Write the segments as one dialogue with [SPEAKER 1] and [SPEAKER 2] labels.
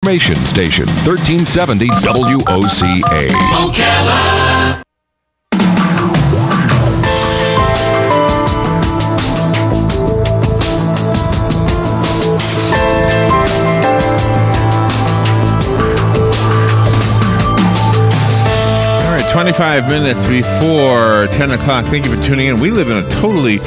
[SPEAKER 1] information station, 1370 WOCA.
[SPEAKER 2] WOCA.
[SPEAKER 3] All right, 25 minutes before 10 o'clock. Thank you for tuning in. We live in a totally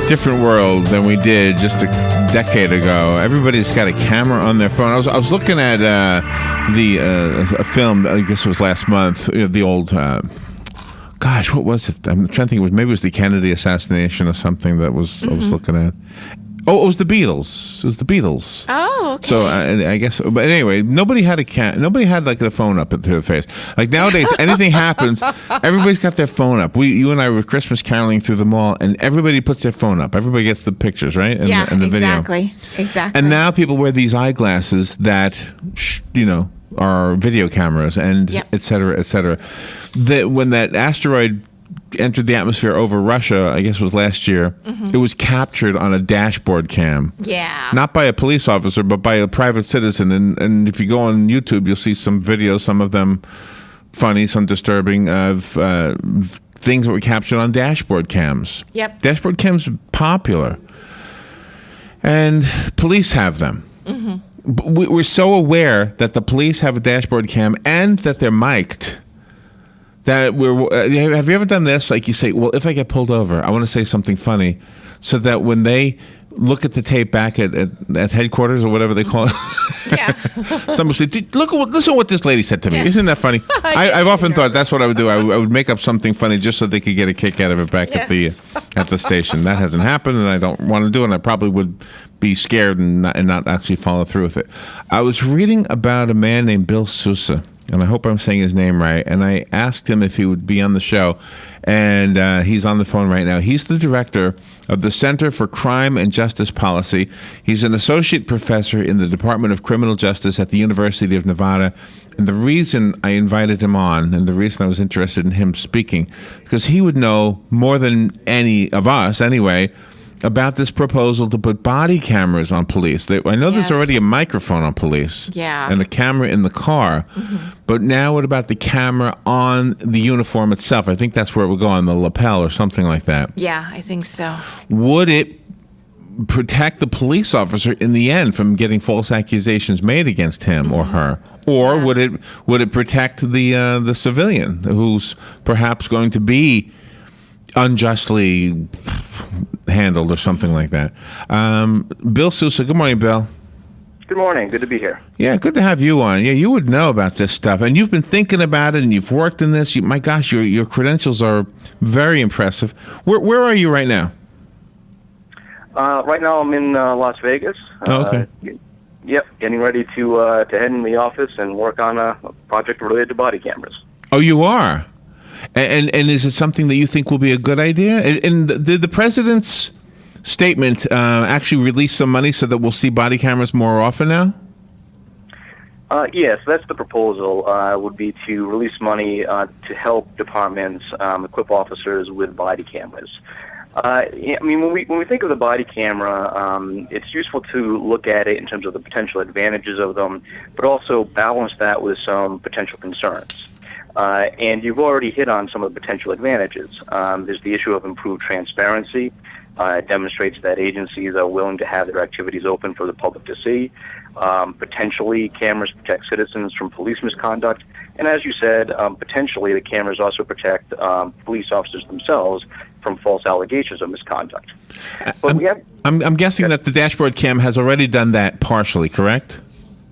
[SPEAKER 3] different world than we did just a decade ago. Everybody's got a camera on their phone. I was looking at a film, I guess it was last month, the old, gosh, what was it? I'm trying to think, maybe it was the Kennedy assassination or something that I was looking at. Oh, it was the Beatles. It was the Beatles.
[SPEAKER 4] Oh, okay.
[SPEAKER 3] So I guess, but anyway, nobody had like the phone up to their face. Like nowadays, anything happens, everybody's got their phone up. You and I were Christmas caroling through the mall, and everybody puts their phone up. Everybody gets the pictures, right? And the video.
[SPEAKER 4] Exactly.
[SPEAKER 3] And now people wear these eyeglasses that, are video cameras and et cetera, et cetera. When that asteroid entered the atmosphere over Russia, I guess it was last year, it was captured on a dashboard cam.
[SPEAKER 4] Yeah.
[SPEAKER 3] Not by a police officer, but by a private citizen. And if you go on YouTube, you'll see some videos, some of them funny, some disturbing, of things that were captured on dashboard cams.
[SPEAKER 4] Yep.
[SPEAKER 3] Dashboard cams are popular. And police have them. We're so aware that the police have a dashboard cam and that they're mic'd. That have you ever done this? Like you say, well, if I get pulled over, I want to say something funny, so that when they look at the tape back at headquarters or whatever they call it, someone say, listen to what this lady said to me. Isn't that funny? I've often thought that's what I would do. I would make up something funny just so they could get a kick out of it back at the station. That hasn't happened, and I don't want to do it. And I probably would be scared and not actually follow through with it. I was reading about a man named Bill Sousa, and I hope I'm saying his name right, and I asked him if he would be on the show, and he's on the phone right now. He's the director of the Center for Crime and Justice Policy. He's an associate professor in the Department of Criminal Justice at the University of Nevada. And the reason I invited him on, and the reason I was interested in him speaking, because he would know more than any of us anyway about this proposal to put body cameras on police. I know there's already a microphone on police and a camera in the car, but now what about the camera on the uniform itself? I think that's where it would go, on the lapel or something like that.
[SPEAKER 4] Yeah, I think so.
[SPEAKER 3] Would it protect the police officer in the end from getting false accusations made against him or her? Or would it protect the civilian who's perhaps going to be unjustly handled or something like that? Bill Sousa, good morning, Bill.
[SPEAKER 5] Good morning. Good to be here.
[SPEAKER 3] Yeah, good to have you on. Yeah, you would know about this stuff, and you've been thinking about it, and you've worked in this. My gosh, your credentials are very impressive. Where are you right now?
[SPEAKER 5] Right now, I'm in Las Vegas.
[SPEAKER 3] Okay.
[SPEAKER 5] Yep, getting ready to head in the office and work on a project related to body cameras.
[SPEAKER 3] Oh, you are. And is it something that you think will be a good idea? And did the president's statement actually release some money so that we'll see body cameras more often now?
[SPEAKER 5] Yes, that's the proposal, would be to release money to help departments equip officers with body cameras. I mean, when we think of the body camera, it's useful to look at it in terms of the potential advantages of them, but also balance that with some potential concerns. And you've already hit on some of the potential advantages. There's the issue of improved transparency. It demonstrates that agencies are willing to have their activities open for the public to see. Potentially, cameras protect citizens from police misconduct. And as you said, potentially the cameras also protect police officers themselves from false allegations of misconduct. But
[SPEAKER 3] I'm guessing that the dashboard cam has already done that partially, correct?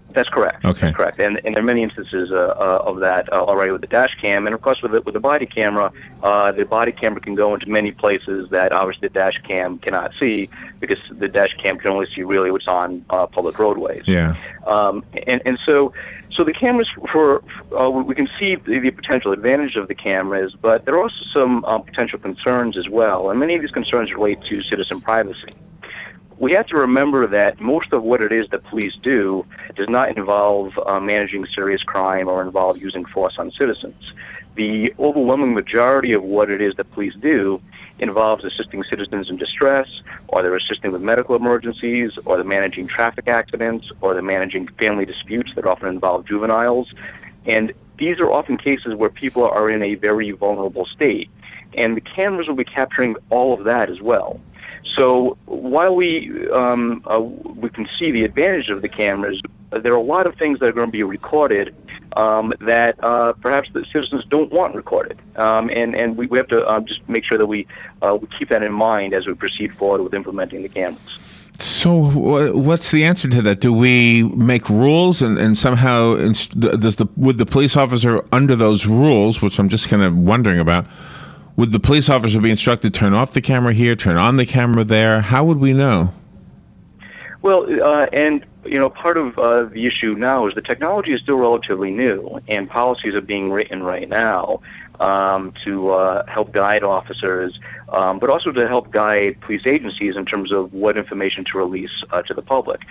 [SPEAKER 5] That's correct.
[SPEAKER 3] Okay.
[SPEAKER 5] That's correct. And there are many instances of that already with the dash cam. And, of course, with the body camera can go into many places that obviously the dash cam cannot see, because the dash cam can only see really what's on public roadways.
[SPEAKER 3] Yeah.
[SPEAKER 5] And so the cameras, we can see the potential advantage of the cameras, but there are also some potential concerns as well. And many of these concerns relate to citizen privacy. We have to remember that most of what it is that police do does not involve managing serious crime or involve using force on citizens. The overwhelming majority of what it is that police do involves assisting citizens in distress, or they're assisting with medical emergencies, or they're managing traffic accidents, or they're managing family disputes that often involve juveniles. And these are often cases where people are in a very vulnerable state. And the cameras will be capturing all of that as well. So while we can see the advantage of the cameras, there are a lot of things that are going to be recorded that perhaps the citizens don't want recorded. And we have to just make sure that we keep that in mind as we proceed forward with implementing the cameras.
[SPEAKER 3] So what's the answer to that? Do we make rules and somehow would the police officer under those rules, which I'm just kind of wondering about, would the police officer be instructed turn off the camera here, turn on the camera there? How would we know?
[SPEAKER 5] Well, and part of the issue now is the technology is still relatively new, and policies are being written right now to help guide officers, but also to help guide police agencies in terms of what information to release to the public.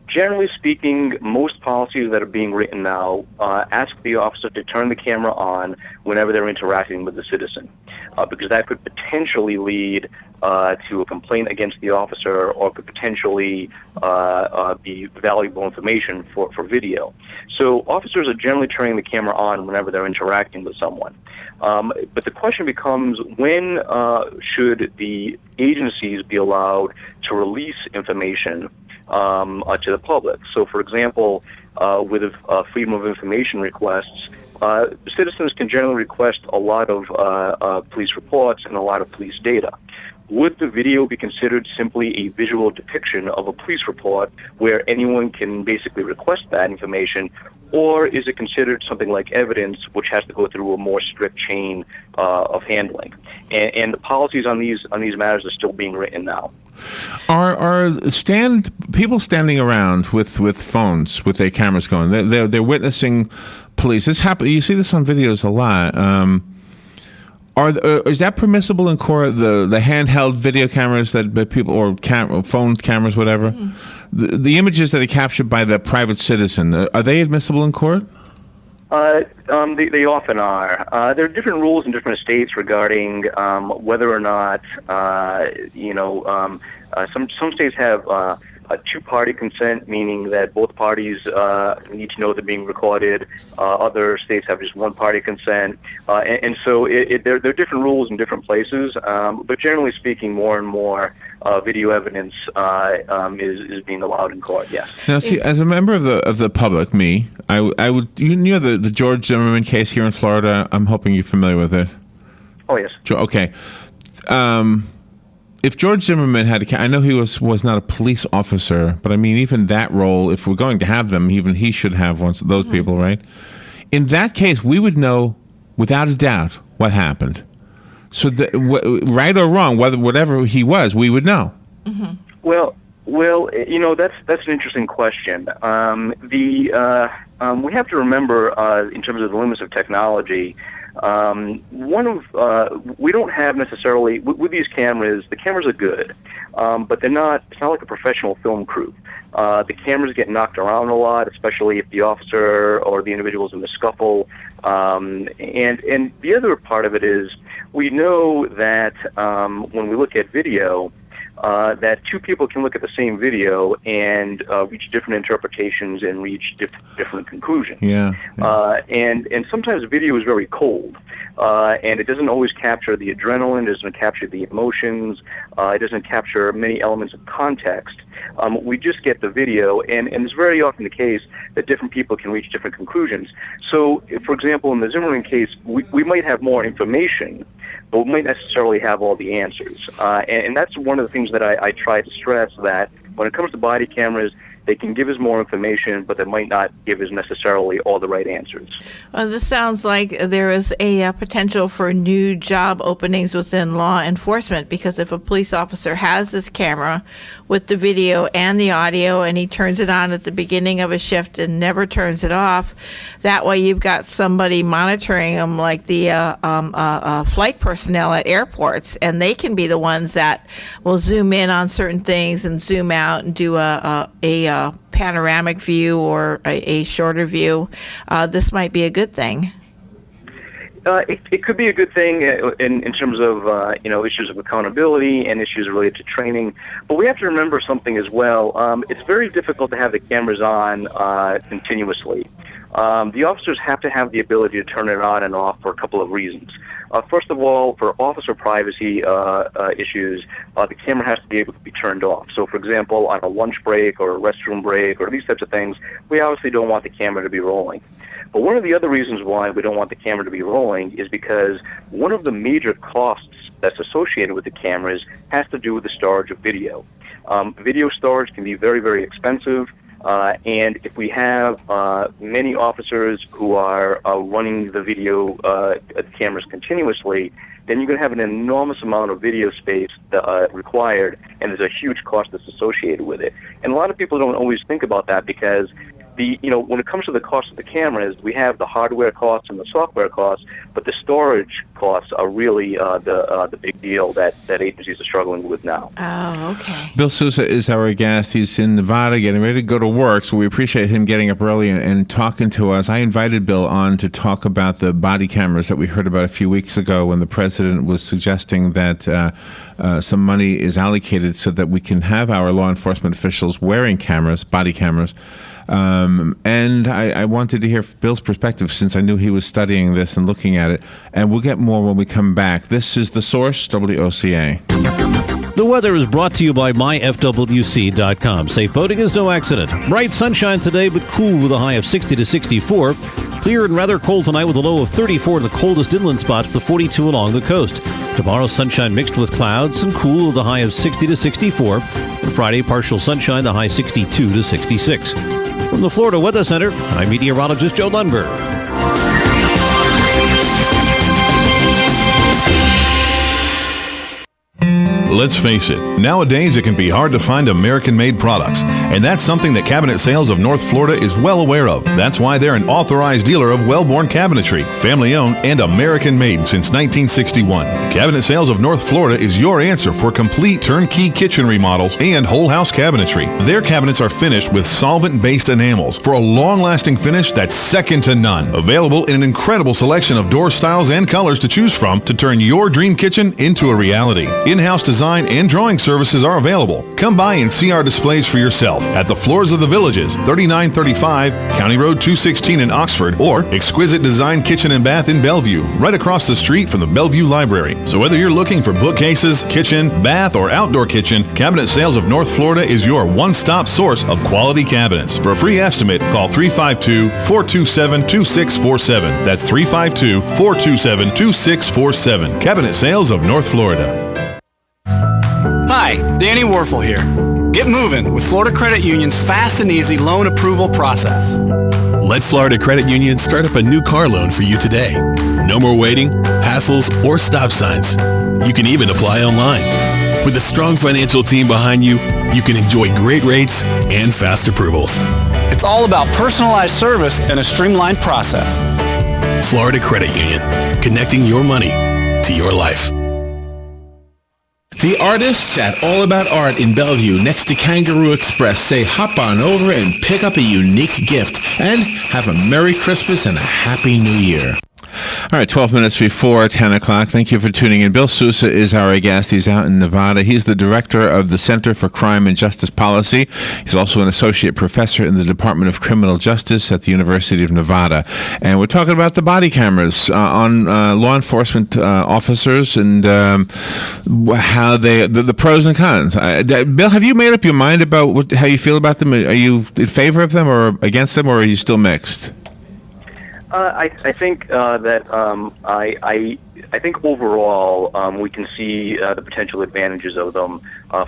[SPEAKER 5] Generally speaking, most policies that are being written now ask the officer to turn the camera on whenever they're interacting with the citizen, because that could potentially lead to a complaint against the officer, or could potentially be valuable information for video. So officers are generally turning the camera on whenever they're interacting with someone. But the question becomes, when should the agencies be allowed to release information to the public? So, for example, with freedom of information requests, citizens can generally request a lot of police reports and a lot of police data. Would the video be considered simply a visual depiction of a police report where anyone can basically request that information, or is it considered something like evidence which has to go through a more strict chain of handling? And the policies on these matters are still being written now.
[SPEAKER 3] Are people standing around with phones with their cameras going? They're witnessing police. This happen. You see this on videos a lot. Is that permissible in court? The handheld video cameras that people, or phone cameras, whatever, the images that are captured by the private citizen, are they admissible in court?
[SPEAKER 5] They often are. There are different rules in different states regarding whether or not some states have a two-party consent, meaning that both parties need to know they're being recorded. Other states have just one-party consent. And so there are different rules in different places. But generally speaking, more and more video evidence is being allowed in court, yes.
[SPEAKER 3] Now, see, as a member of the public, I would, the George Zimmerman case here in Florida, I'm hoping you're familiar with it.
[SPEAKER 5] Oh, yes.
[SPEAKER 3] Okay. If George Zimmerman had I know he was not a police officer, but I mean, even that role, if we're going to have them, even he should have one of those people, right? In that case, we would know without a doubt what happened. So, right or wrong, whatever he was, we would know.
[SPEAKER 4] Mm-hmm.
[SPEAKER 5] Well, that's an interesting question. We have to remember, in terms of the limits of technology, we don't have necessarily with these cameras. The cameras are good, but they're not. It's not like a professional film crew. The cameras get knocked around a lot, especially if the officer or the individual's in the scuffle. And the other part of it is we know that when we look at video, that two people can look at the same video and reach different interpretations and reach different conclusions.
[SPEAKER 3] Yeah.
[SPEAKER 5] And sometimes video is very cold, and it doesn't always capture the adrenaline, it doesn't capture the emotions, it doesn't capture many elements of context. We just get the video, and it's very often the case that different people can reach different conclusions. So, for example, in the Zimmerman case, we might have more information, but we might necessarily have all the answers. And that's one of the things that I try to stress, that when it comes to body cameras, they can give us more information, but they might not give us necessarily all the right answers.
[SPEAKER 4] This sounds like there is a potential for new job openings within law enforcement, because if a police officer has this camera with the video and the audio and he turns it on at the beginning of a shift and never turns it off, that way you've got somebody monitoring them, like the flight personnel at airports, and they can be the ones that will zoom in on certain things and zoom out and do a panoramic view or a shorter view. This might be a good thing.
[SPEAKER 5] It could be a good thing in terms of issues of accountability and issues related to training, but we have to remember something as well. It's very difficult to have the cameras on continuously. The officers have to have the ability to turn it on and off for a couple of reasons. First of all, for officer privacy issues, the camera has to be able to be turned off. So, for example, on a lunch break or a restroom break or these types of things, we obviously don't want the camera to be rolling. But one of the other reasons why we don't want the camera to be rolling is because one of the major costs that's associated with the cameras has to do with the storage of video. Video storage can be very, very expensive. And if we have many officers who are running the video cameras continuously, then you're going to have an enormous amount of video space required, and there's a huge cost that's associated with it. And a lot of people don't always think about that because when it comes to the cost of the cameras, we have the hardware costs and the software costs, but the storage costs are really the big deal that agencies are struggling with now.
[SPEAKER 4] Oh, okay.
[SPEAKER 3] Bill Sousa is our guest. He's in Nevada getting ready to go to work, so we appreciate him getting up early and talking to us. I invited Bill on to talk about the body cameras that we heard about a few weeks ago when the president was suggesting that some money is allocated so that we can have our law enforcement officials wearing cameras, body cameras. And I wanted to hear Bill's perspective since I knew he was studying this and looking at it. And we'll get more when we come back. This is The Source, WOCA.
[SPEAKER 6] The weather is brought to you by myfwc.com. Safe boating is no accident. Bright sunshine today, but cool with a high of 60 to 64. Clear and rather cold tonight with a low of 34 in the coldest inland spots, the 42 along the coast. Tomorrow, sunshine mixed with clouds and cool with a high of 60 to 64. And Friday, partial sunshine, the high 62 to 66. From the Florida Weather Center, I'm meteorologist Joe Lundberg.
[SPEAKER 7] Let's face it, nowadays it can be hard to find American-made products, and that's something that Cabinet Sales of North Florida is well aware of. That's why they're an authorized dealer of Wellborn Cabinetry, family-owned and American-made since 1961. Cabinet Sales of North Florida is your answer for complete turnkey kitchen remodels and whole house cabinetry. Their cabinets are finished with solvent-based enamels for a long-lasting finish that's second to none. Available in an incredible selection of door styles and colors to choose from to turn your dream kitchen into a reality. In-house design and drawing services are available. Come by and see our displays for yourself at the Floors of the Villages, 3935 County Road 216 in Oxford, or Exquisite Design Kitchen and Bath in Bellevue, right across the street from the Bellevue Library. So whether you're looking for bookcases, kitchen, bath, or outdoor kitchen, Cabinet Sales of North Florida is your one-stop source of quality cabinets. For a free estimate, call 352-427-2647. That's 352-427-2647. Cabinet Sales of North Florida.
[SPEAKER 8] Hi, Danny Warfel here. Get moving with Florida Credit Union's fast and easy loan approval process.
[SPEAKER 9] Let Florida Credit Union start up a new car loan for you today. No more waiting, hassles, or stop signs. You can even apply online. With a strong financial team behind you, you can enjoy great rates and fast approvals.
[SPEAKER 8] It's all about personalized service and a streamlined process.
[SPEAKER 9] Florida Credit Union, connecting your money to your life.
[SPEAKER 10] The artists at All About Art in Bellevue next to Kangaroo Express say hop on over and pick up a unique gift and have a Merry Christmas and a Happy New Year.
[SPEAKER 3] All right, 12 minutes before 10 o'clock. Thank you for tuning in. Bill Sousa is our guest. He's out in Nevada. He's the director of the Center for Crime and Justice Policy. He's also an associate professor in the Department of Criminal Justice at the University of Nevada. And we're talking about the body cameras on law enforcement officers and how the pros and cons. Bill, have you made up your mind about how you feel about them? Are you in favor of them or against them, or are you still mixed?
[SPEAKER 5] I think that I think overall we can see the potential advantages of them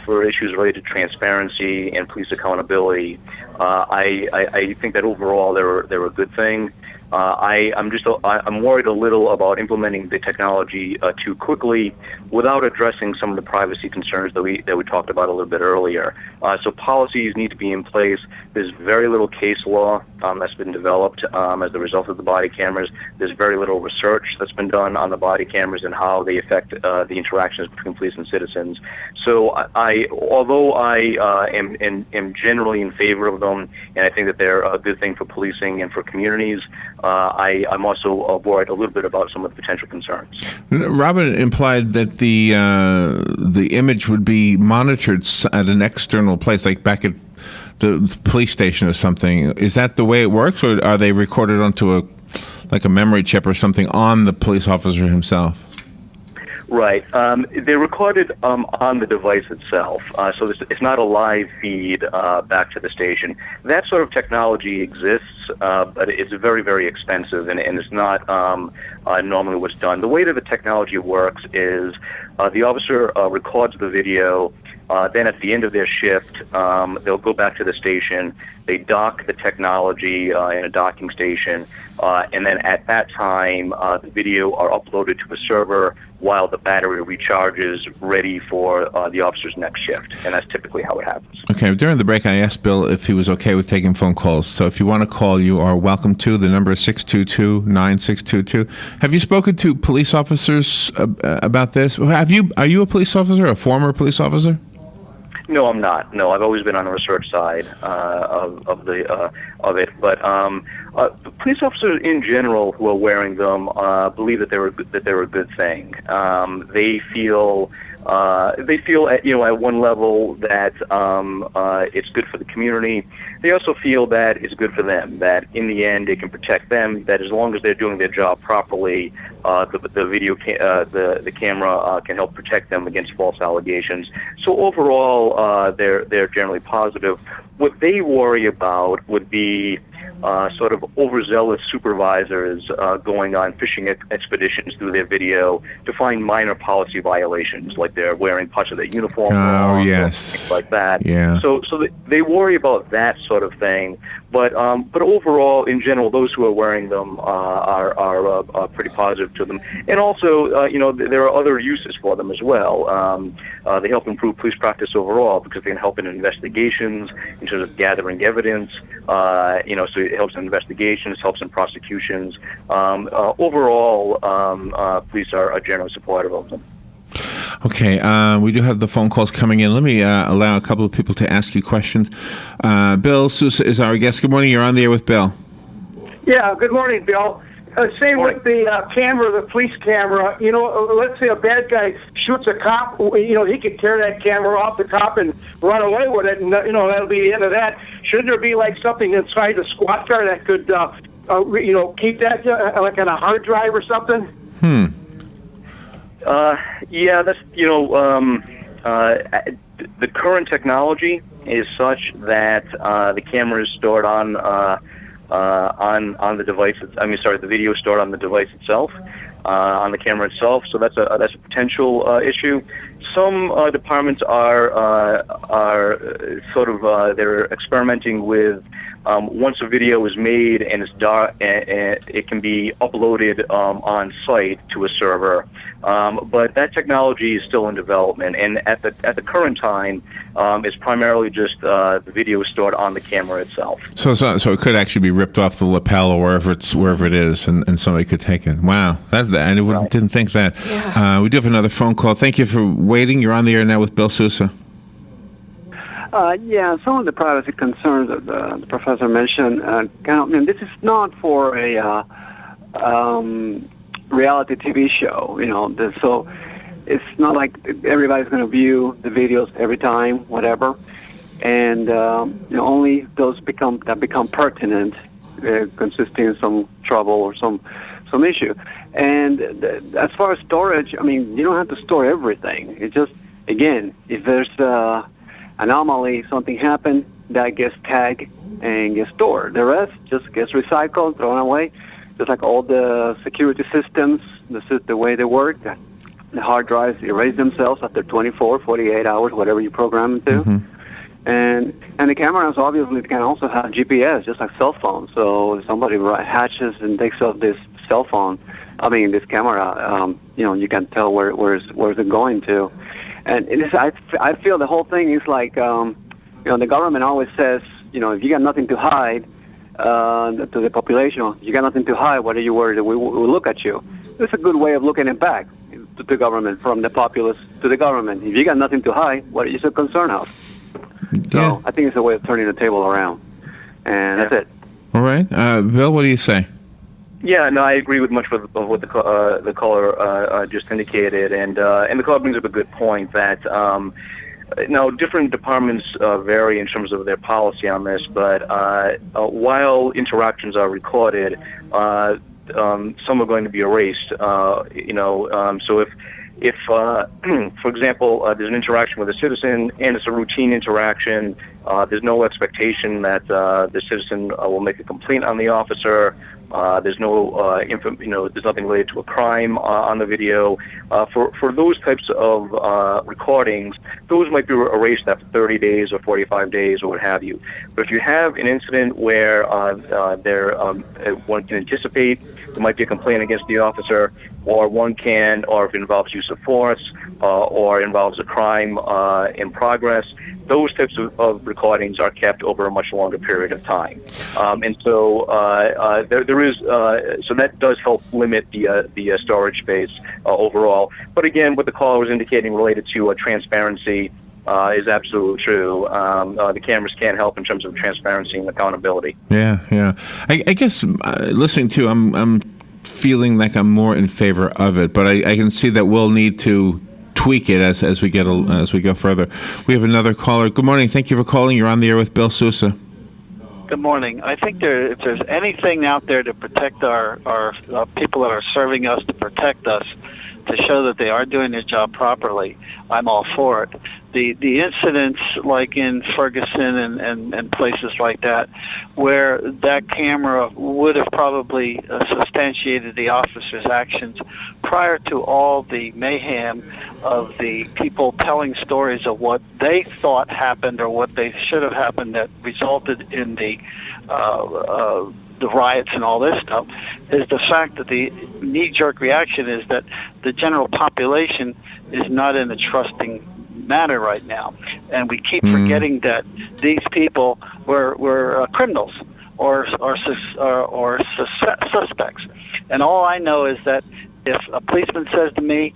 [SPEAKER 5] for issues related to transparency and police accountability. I think that overall they're a good thing. I'm worried a little about implementing the technology too quickly without addressing some of the privacy concerns that we talked about a little bit earlier. So policies need to be in place. There's very little case law that's been developed as a result of the body cameras. There's very little research that's been done on the body cameras and how they affect the interactions between police and citizens. So although I am generally in favor of them, and I think that they're a good thing for policing and for communities, I'm also worried a little bit about some of the potential concerns.
[SPEAKER 3] Robin implied that the image would be monitored at an external place, like back at the police station or something. Is that the way it works, or are they recorded onto a memory chip or something on the police officer himself?
[SPEAKER 5] Right. They're recorded on the device itself, so it's not a live feed back to the station. That sort of technology exists, but it's very, very expensive, and it's not normally what's done. The way that the technology works is the officer records the video. Then at the end of their shift, they'll go back to the station. They dock the technology in a docking station, and then at that time, the video are uploaded to a server while the battery recharges, ready for the officer's next shift. And that's typically how it happens.
[SPEAKER 3] Okay, during the break, I asked Bill if he was okay with taking phone calls. So if you want to call, you are welcome to. The number is 622-9622. Have you spoken to police officers about this? Are you a police officer, a former police officer?
[SPEAKER 5] No, I'm not. No, I've always been on the research side of it. But police officers in general who are wearing them believe that they're a good thing. They feel at one level that it's good for the community. They also feel that it's good for them. That in the end, it can protect them. That as long as they're doing their job properly, the camera can help protect them against false allegations. So overall, they're generally positive. What they worry about would be sort of overzealous supervisors going on fishing expeditions through their video to find minor policy violations, like they're wearing parts of their uniform wrong,
[SPEAKER 3] yes,
[SPEAKER 5] things like that.
[SPEAKER 3] Yeah.
[SPEAKER 5] So they worry about that sort of thing. But overall, in general, those who are wearing them are pretty positive to them. And also, there are other uses for them as well. They help improve police practice overall because they can help in investigations, in terms of gathering evidence. So it helps in investigations, helps in prosecutions. Overall, police are generally supportive of them.
[SPEAKER 3] Okay, we do have the phone calls coming in. Let me allow a couple of people to ask you questions. Bill Sousa is our guest. Good morning. You're on the air with Bill.
[SPEAKER 11] Yeah, good morning, Bill. Same with the camera, the police camera. Let's say a bad guy shoots a cop. He could tear that camera off the cop and run away with it, and that'll be the end of that. Shouldn't there be like something inside the squad car that could, keep that like on a hard drive or something?
[SPEAKER 5] Yeah, that's the current technology is such that the camera is stored on the device. The video is stored on the device itself, on the camera itself. So that's a potential issue. Some departments are they're experimenting with once a video is made and it can be uploaded on site to a server. But that technology is still in development, and at the current time, it's primarily just the video is stored on the camera itself.
[SPEAKER 3] So it could actually be ripped off the lapel or wherever it is, and somebody could take it. Wow, didn't think that.
[SPEAKER 4] Yeah.
[SPEAKER 3] We do have another phone call. Thank you for waiting. You're on the air now with Bill Sousa.
[SPEAKER 12] Some of the privacy concerns that the professor mentioned, this is not for a reality TV show, so it's not like everybody's going to view the videos every time, whatever, and only those become pertinent, consisting of some trouble or some issue. And as far as storage, you don't have to store everything. It's just, again, if there's anomaly, something happened, that gets tagged and gets stored. The rest just gets recycled, thrown away. Just like all the security systems, this is the way they work. The hard drives erase themselves after 24, 48 hours, whatever you program them to.
[SPEAKER 3] Mm-hmm.
[SPEAKER 12] And the cameras obviously can also have GPS, just like cell phones. So if somebody hatches and takes off this cell phone, this camera, you can tell where's it going to. And I feel the whole thing is like, the government always says, if you got nothing to hide, to the population, you got nothing to hide, what are you worried that we will look at you? It's a good way of looking it back to the government, from the populace to the government. If you got nothing to hide, what are you so concerned of?
[SPEAKER 3] Yeah.
[SPEAKER 12] So I think it's a way of turning the table around. And that's it.
[SPEAKER 3] All right. Bill, what do you say?
[SPEAKER 5] Yeah, no, I agree with much of what the caller just indicated, and the caller brings up a good point that now different departments vary in terms of their policy on this, but while interactions are recorded, some are going to be erased. So if for example, there's an interaction with a citizen and it's a routine interaction, there's no expectation that the citizen will make a complaint on the officer. There's no, there's nothing related to a crime on the video. For those types of recordings, those might be erased after 30 days or 45 days or what have you. But if you have an incident where one can anticipate there might be a complaint against the officer, or if it involves use of force, or involves a crime in progress, those types of recordings are kept over a much longer period of time. And so there is, so that does help limit the storage space overall. But again, what the caller was indicating related to transparency is absolutely true. The cameras can help in terms of transparency and accountability.
[SPEAKER 3] Yeah. I guess listening to, I'm feeling like I'm more in favor of it, but I can see that we'll need to tweak it as we go further. We have another caller. Good morning. Thank you for calling. You're on the air with Bill Sousa.
[SPEAKER 13] Good morning. I think if there's anything out there to protect our people that are serving us, to protect us, to show that they are doing their job properly, I'm all for it. The incidents like in Ferguson and places like that, where that camera would have probably substantiated the officer's actions prior to all the mayhem of the people telling stories of what they thought happened or what they should have happened that resulted in the riots and all this stuff, is the fact that the knee-jerk reaction is that the general population is not in a trusting manner right now, and we keep forgetting that these people were criminals or suspects. And all I know is that if a policeman says to me,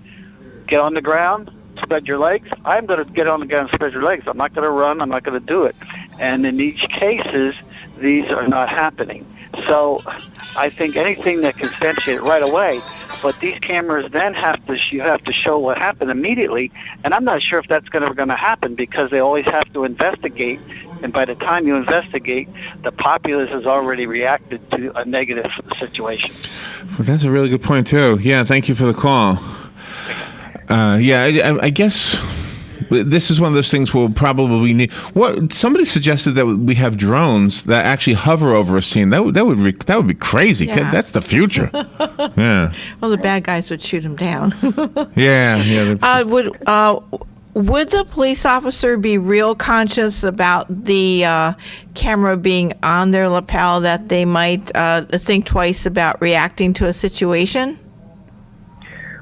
[SPEAKER 13] "Get on the ground, spread your legs," I'm going to get on the ground and spread your legs. I'm not going to run. I'm not going to do it. And in each cases, these are not happening. So I think anything that can substantiate it right away, but these cameras then you have to show what happened immediately, and I'm not sure if that's going to happen because they always have to investigate, and by the time you investigate, the populace has already reacted to a negative situation.
[SPEAKER 3] Well, that's a really good point too. Yeah, thank you for the call. I guess this is one of those things we'll probably need. What somebody suggested that we have drones that actually hover over a scene. That would be crazy.
[SPEAKER 4] Yeah.
[SPEAKER 3] That's the future. Yeah.
[SPEAKER 4] Well, the bad guys would shoot him down.
[SPEAKER 3] Yeah.
[SPEAKER 4] Would the police officer be real conscious about the camera being on their lapel, that they might think twice about reacting to a situation?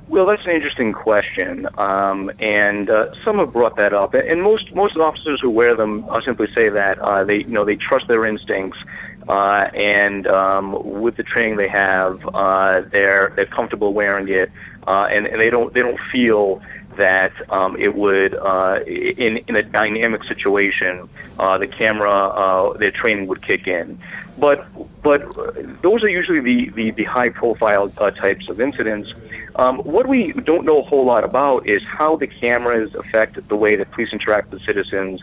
[SPEAKER 5] Well, that's an interesting question, and some have brought that up. And most officers who wear them simply say that they trust their instincts, and with the training they have, they're comfortable wearing it, and they don't feel that it would in a dynamic situation the camera their training would kick in. But those are usually the high profile types of incidents. What we don't know a whole lot about is how the cameras affect the way that police interact with citizens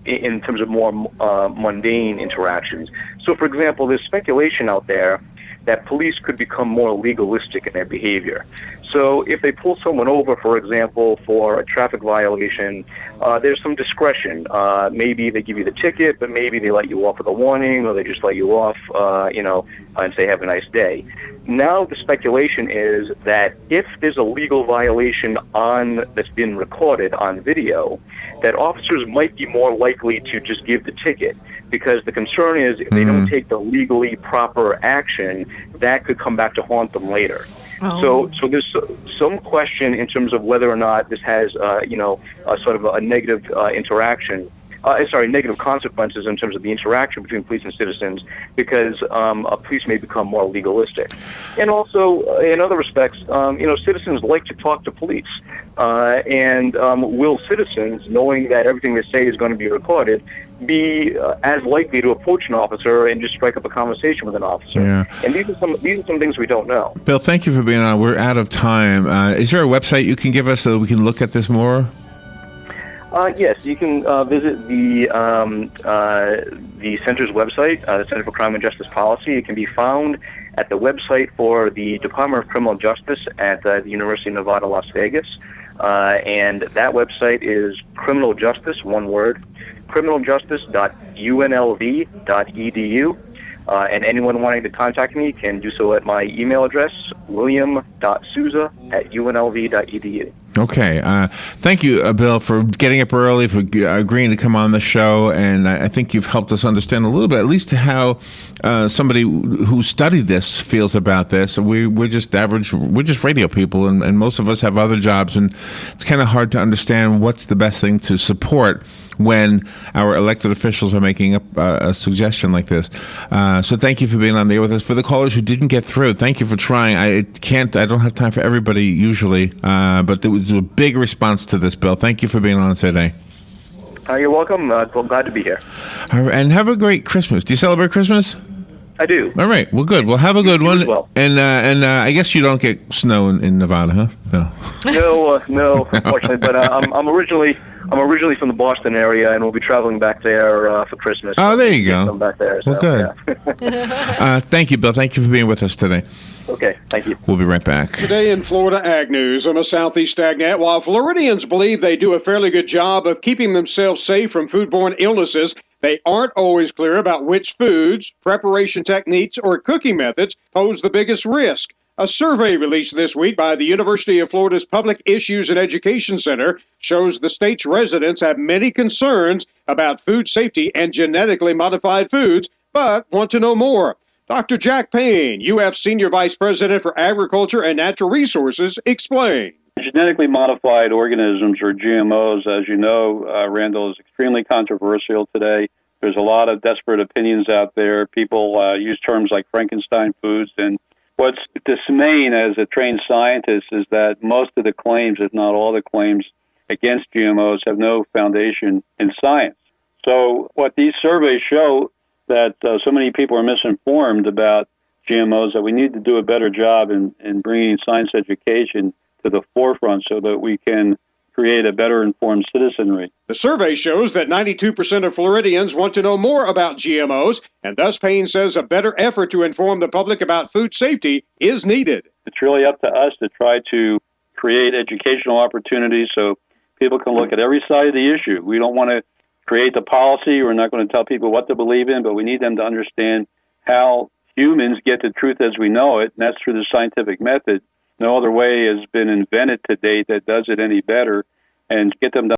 [SPEAKER 5] in terms of more mundane interactions. So, for example, there's speculation out there that police could become more legalistic in their behavior. So if they pull someone over, for example, for a traffic violation, there's some discretion. Maybe they give you the ticket, but maybe they let you off with a warning, or they just let you off, and say, have a nice day. Now the speculation is that if there's a legal violation that's been recorded on video, that officers might be more likely to just give the ticket, because the concern is if they don't take the legally proper action, that could come back to haunt them later. So there's some question in terms of whether or not this has, a sort of a negative negative consequences in terms of the interaction between police and citizens, because police may become more legalistic. And also, in other respects, citizens like to talk to police. And will citizens, knowing that everything they say is going to be recorded, be as likely to approach an officer and just strike up a conversation with an officer?
[SPEAKER 3] Yeah.
[SPEAKER 5] And these are some things we don't know.
[SPEAKER 3] Bill, thank you for being on. We're out of time. Is there a website you can give us so that we can look at this more?
[SPEAKER 5] Yes, you can visit the center's website, the Center for Crime and Justice Policy. It can be found at the website for the Department of Criminal Justice at the University of Nevada, Las Vegas. And that website is criminal justice, one word, criminaljustice.unlv.edu. And anyone wanting to contact me can do so at my email address, william.sousa@unlv.edu.
[SPEAKER 3] Okay. Thank you, Bill, for getting up early, for agreeing to come on the show. And I think you've helped us understand a little bit, at least how somebody who studied this feels about this. We're just radio people, and most of us have other jobs, and it's kind of hard to understand what's the best thing to support when our elected officials are making a suggestion like this. So thank you for being on there with us. For the callers who didn't get through, thank you for trying. I don't have time for everybody usually, but there was a big response to this, Bill. Thank you for being on today.
[SPEAKER 5] You're welcome. Glad to be here.
[SPEAKER 3] And have a great Christmas. Do you celebrate Christmas?
[SPEAKER 5] I do.
[SPEAKER 3] All right. Well, good. Well, have a good one.
[SPEAKER 5] Well.
[SPEAKER 3] And I guess you don't get snow in Nevada, huh?
[SPEAKER 5] No, unfortunately. But I'm originally from the Boston area, and we'll be traveling back there for Christmas.
[SPEAKER 3] Oh, there you go.
[SPEAKER 5] I'm back there.
[SPEAKER 3] Well, good.
[SPEAKER 5] Yeah.
[SPEAKER 3] Thank you, Bill. Thank you for being with us today.
[SPEAKER 5] Okay, thank you.
[SPEAKER 3] We'll be right back.
[SPEAKER 14] Today in Florida Ag News, I'm a Southeast AgNet. While Floridians believe they do a fairly good job of keeping themselves safe from foodborne illnesses, they aren't always clear about which foods, preparation techniques, or cooking methods pose the biggest risk. A survey released this week by the University of Florida's Public Issues and Education Center shows the state's residents have many concerns about food safety and genetically modified foods, but want to know more. Dr. Jack Payne, UF Senior Vice President for Agriculture and Natural Resources, explained.
[SPEAKER 15] Genetically modified organisms, or GMOs, as you know, Randall, is extremely controversial today. There's a lot of desperate opinions out there. People use terms like Frankenstein foods. And what's dismaying as a trained scientist is that most of the claims, if not all the claims, against GMOs have no foundation in science. So what these surveys show that so many people are misinformed about GMOs, that we need to do a better job in bringing science education to the forefront so that we can create a better informed citizenry.
[SPEAKER 14] The survey shows that 92% of Floridians want to know more about GMOs, and thus Payne says a better effort to inform the public about food safety is needed.
[SPEAKER 15] It's really up to us to try to create educational opportunities so people can look at every side of the issue. We don't want to create the policy. We're not going to tell people what to believe in, but we need them to understand how humans get the truth as we know it, and that's through the scientific method. No other way has been invented to date that does it any better, and get them to